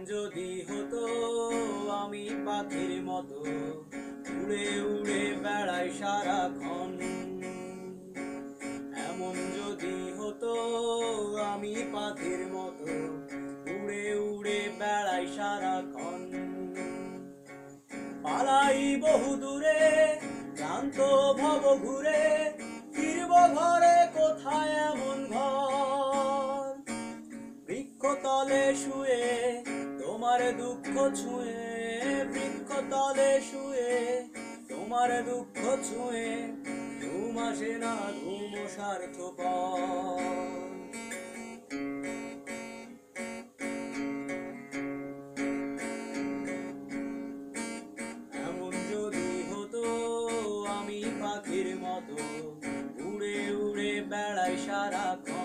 যদি হতো আমি পাখির মতো উড়ে উড়ে বেড়াই সারাক্ষণ, এমন যদি হতো আমি পাখির মতো উড়ে উড়ে বেড়াই সারাক্ষণ, পালাই বহু দূরে ক্লান্ত ভব ঘুরে, ফিরব ঘরে কোথায় এমন ঘর, বৃক্ষতলে শুয়ে তোমার দুঃখ ছুঁয়ে, বৃক্ষতলে শুয়ে তোমার দুঃখ ছুঁয়ে, ঘুম আসে না ঘুম স্বার্থপর। এমন যদি হতো আমি পাখির মতো উড়ে উড়ে বেড়াই সারাক্ষণ।